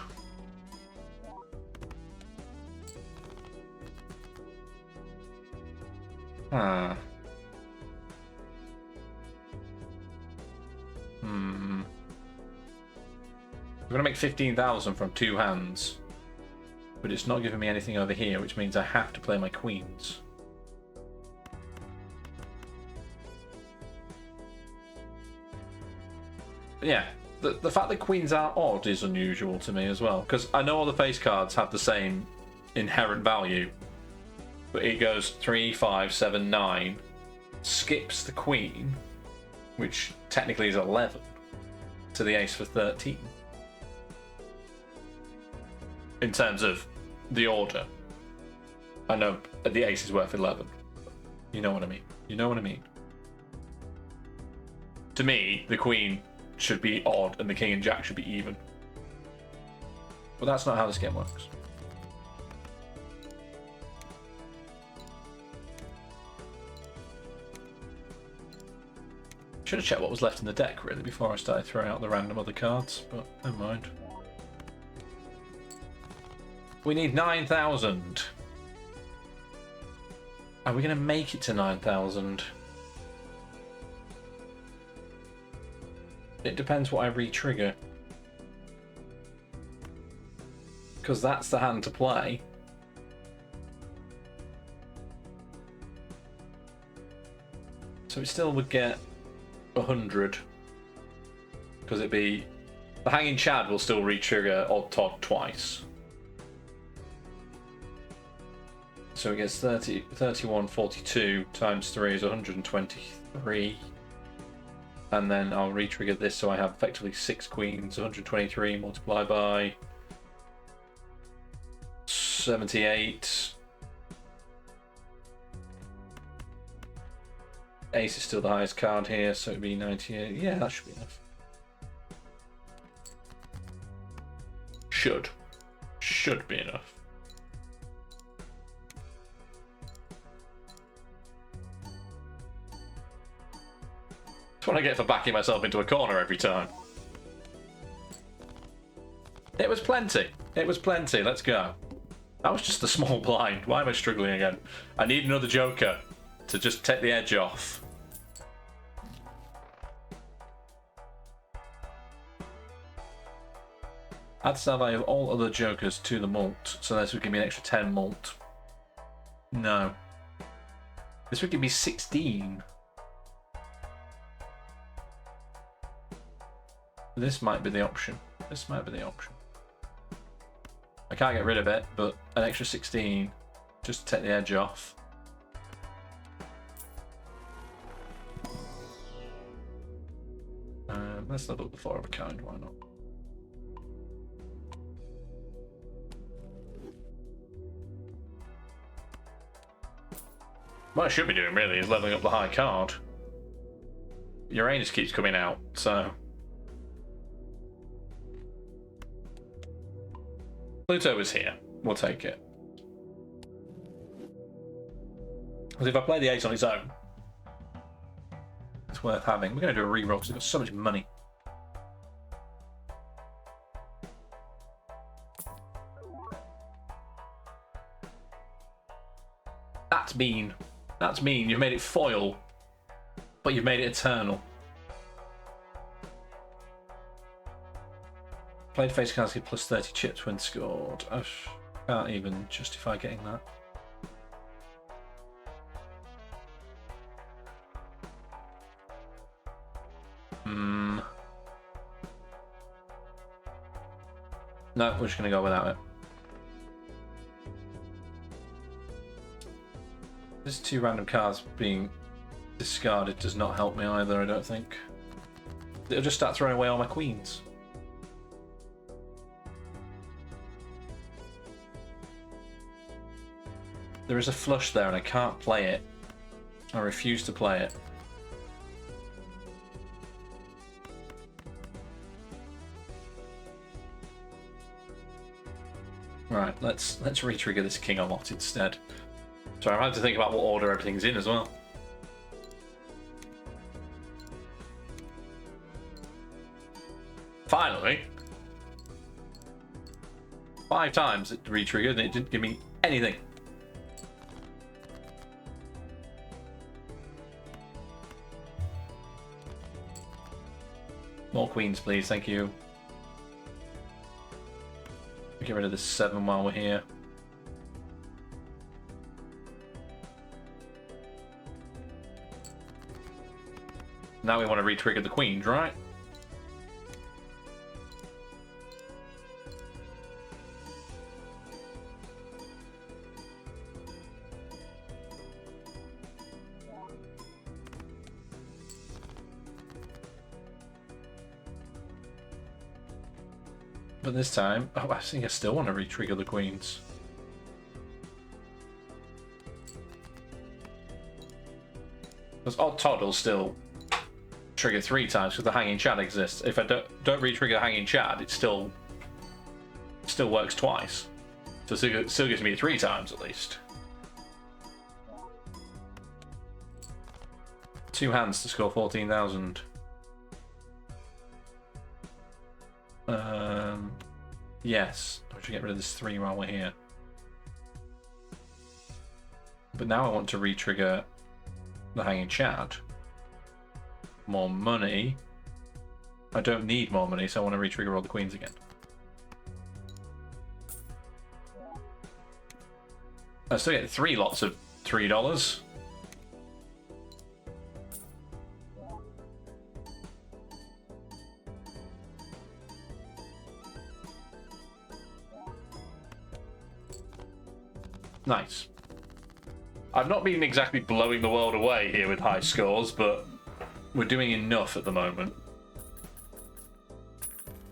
I'm going to make 15,000 from 2 hands, but it's not giving me anything over here, which means I have to play my queens. But yeah, the fact that queens are odd is unusual to me as well, because I know all the face cards have the same inherent value, but it goes 3, 5, 7, 9, skips the queen, which technically is 11, to the ace for 13. In terms of the order. I know the ace is worth 11. You know what I mean. You know what I mean. To me, the queen should be odd and the king and jack should be even. But that's not how this game works. Should have checked what was left in the deck really before I started throwing out the random other cards, but never mind. We need 9,000. Are we going to make it to 9,000? It depends what I re-trigger. Because that's the hand to play. So it still would get 100. Because it'd be... The Hanging Chad will still re-trigger Odd Todd twice. So it gets 3142 times 3 is 123. And then I'll re-trigger this so I have effectively 6 queens. 123 multiplied by 78. Ace is still the highest card here, so it'd be 98. Yeah, that should be enough. Should be enough. That's what I get for backing myself into a corner every time. It was plenty. It was plenty. Let's go. That was just a small blind. Why am I struggling again? I need another joker to just take the edge off. Add star value of all other jokers to the mult, so this would give me an extra 10 mult. No. This would give me 16. This might be the option. This might be the option. I can't get rid of it, but an extra 16 just to take the edge off. Let's level up the 4 of a kind, why not? What I should be doing really is leveling up the high card. Uranus keeps coming out, so... Pluto is here. We'll take it. Because if I play the ace on its own, it's worth having. We're going to do a reroll because we've got so much money. That's mean. That's mean. You've made it foil, but you've made it eternal. Played face cards get plus 30 chips when scored. I can't even justify getting that. No, we're just going to go without it. These 2 random cards being discarded does not help me either, I don't think. It'll just start throwing away all my queens. There is a flush there and I can't play it. I refuse to play it. Right, let's re-trigger this king a lot instead. So I'm having to think about what order everything's in as well. Finally! 5 times it re-triggered and it didn't give me anything. More queens, please. Thank you. Get rid of this 7 while we're here. Now we want to re-trigger the queens, right? But this time, oh, I think I still want to re-trigger the queens. Because Odd Todd will still trigger 3 times because the Hanging Chad exists. If I don't re-trigger Hanging Chad, it still works twice. So it still gives me 3 times at least. 2 hands to score 14,000. Yes. I should get rid of this 3 while we're here. But now I want to re-trigger the Hanging Chad. More money. I don't need more money, so I want to re-trigger all the queens again. I still get 3 lots of $3. Nice. I've not been exactly blowing the world away here with high scores, but we're doing enough at the moment.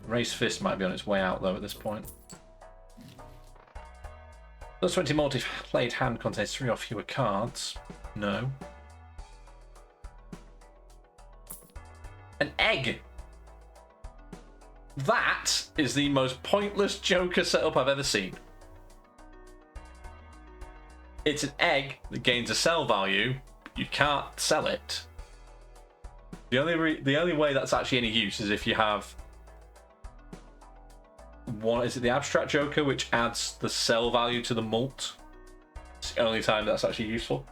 Raised Fist might be on its way out, though, at this point. Plus 20 multi-played hand contains 3 or fewer cards. No. An egg! That is the most pointless Joker setup I've ever seen. It's an egg that gains a sell value. You can't sell it. The only way that's actually any use is if you have one. Is it the Abstract Joker, which adds the sell value to the mult? It's the only time that's actually useful.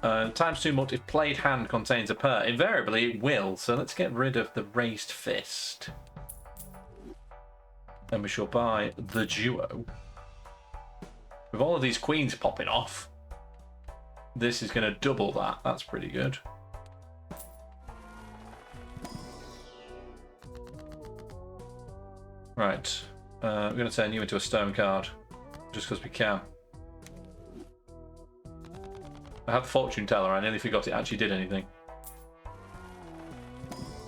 ×2 multi-played hand contains a pair. Invariably, it will. So let's get rid of the Raised Fist, and we shall buy the Duo. With all of these queens popping off, this is going to double that. That's pretty good. Right. We're going to turn you into a stone card, just because we can. I have Fortune Teller. I nearly forgot it actually did anything.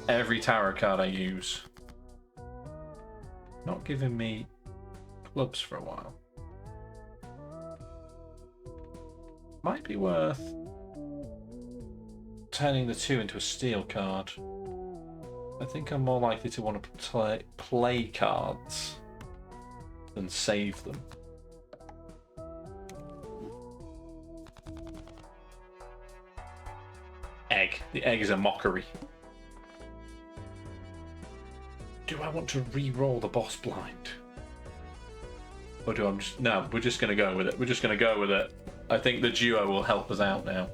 Every tarot card I use. Not giving me clubs for a while. Might be worth turning the 2 into a steel card. I think I'm more likely to want to play cards than save them. Egg. The egg is a mockery. Do I want to re-roll the boss blind? Or do I just... No, we're just going to go with it. We're just going to go with it. I think the Duo will help us out now.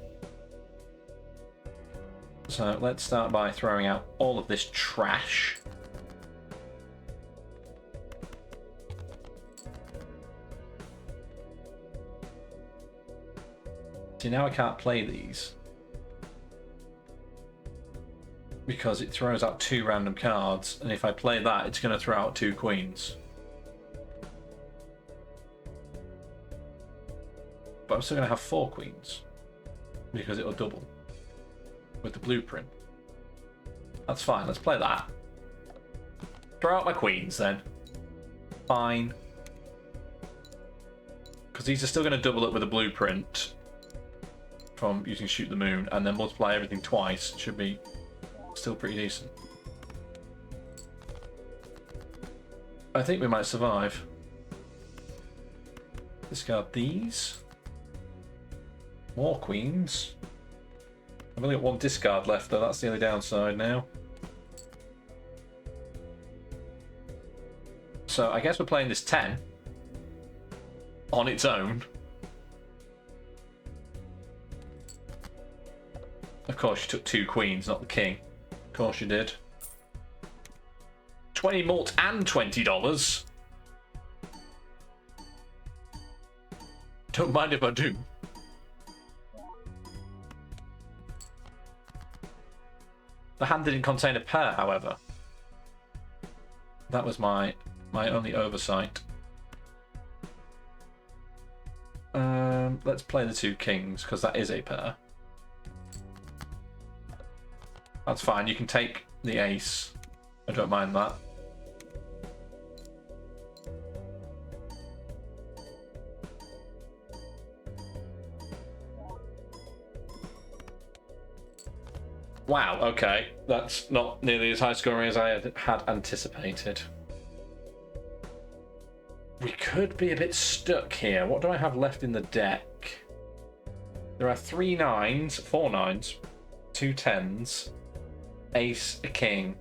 So let's start by throwing out all of this trash. See, now I can't play these because it throws out 2 random cards, and if I play that, it's going to throw out 2 queens. But I'm still going to have 4 queens because it'll double with the blueprint. That's fine. Let's play that. Throw out my queens then. Fine. Because these are still going to double up with a blueprint from using Shoot the Moon, and then multiply everything twice. Should be still pretty decent. I think we might survive. Discard these. More queens. I've only got 1 discard left, though. That's the only downside now. So I guess we're playing this 10 on its own. Of course, you took 2 queens, not the king. Of course you did. 20 malt and $20. Don't mind if I do. The hand didn't contain a pair, however. That was my only oversight. Let's play the 2 kings, because that is a pair. That's fine, you can take the ace. I don't mind that. Wow, okay. That's not nearly as high scoring as I had anticipated. We could be a bit stuck here. What do I have left in the deck? There are 3 9s, 4 9s, 2 10s, ace, a king,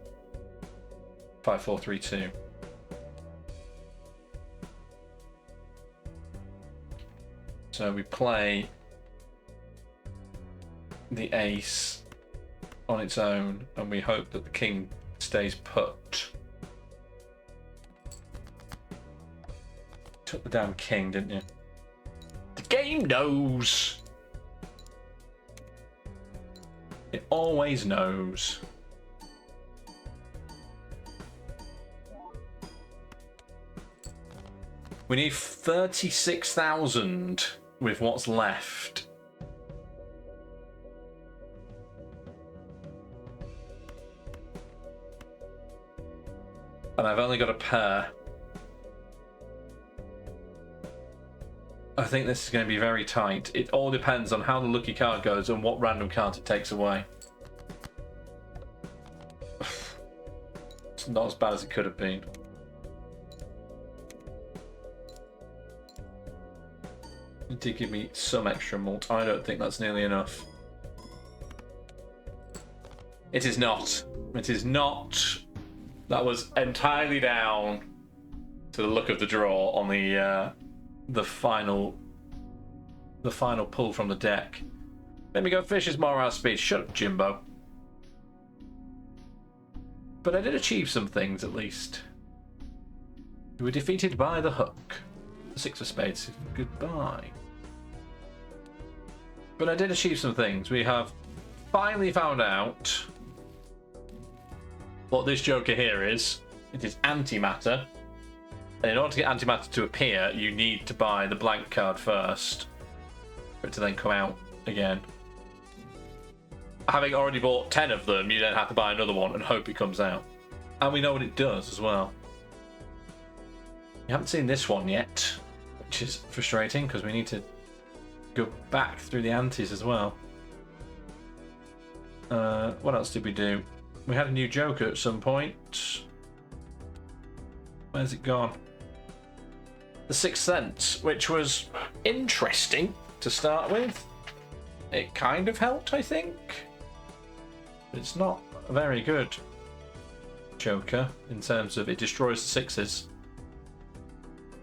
5 4 3 2. So we play the ace on its own, and we hope that the king stays put. Took the damn king, didn't you? The game knows. It always knows. We need 36,000 with what's left. And I've only got a pair. I think this is going to be very tight. It all depends on how the lucky card goes and what random card it takes away. It's not as bad as it could have been. It did give me some extra mult. I don't think that's nearly enough. It is not. It is not. That was entirely down to the look of the draw on the final pull from the deck. Let me go Fish's moral speed. Shut up, Jimbo. But I did achieve some things at least. We were defeated by the hook. The 6 of spades. Goodbye. But I did achieve some things. We have finally found out what this joker here is. It is antimatter. And in order to get antimatter to appear, you need to buy the blank card first for it to then come out again. Having already bought 10 of them, you then have to buy another one and hope it comes out. And we know what it does as well. We haven't seen this one yet, which is frustrating because we need to go back through the antes as well. What else did we do? We had a new joker at some point. Where's it gone? The Sixth Sense, which was interesting to start with. It kind of helped, I think. But it's not a very good joker in terms of it destroys the sixes.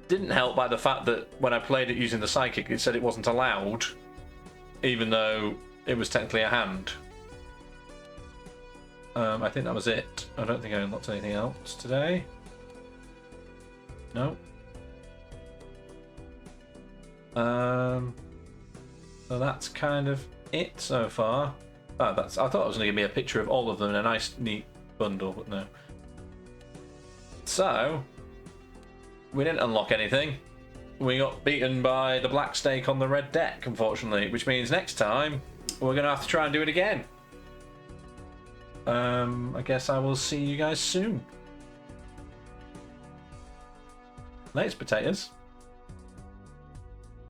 Didn't help by the fact that when I played it using the psychic, it said it wasn't allowed, even though it was technically a hand. I think that was it. I don't think I unlocked anything else today. No. So that's kind of it so far. Oh, I thought it was going to give me a picture of all of them in a nice, neat bundle, but no. So we didn't unlock anything. We got beaten by the black stake on the red deck, unfortunately, which means next time we're going to have to try and do it again. I guess I will see you guys soon. Later, potatoes.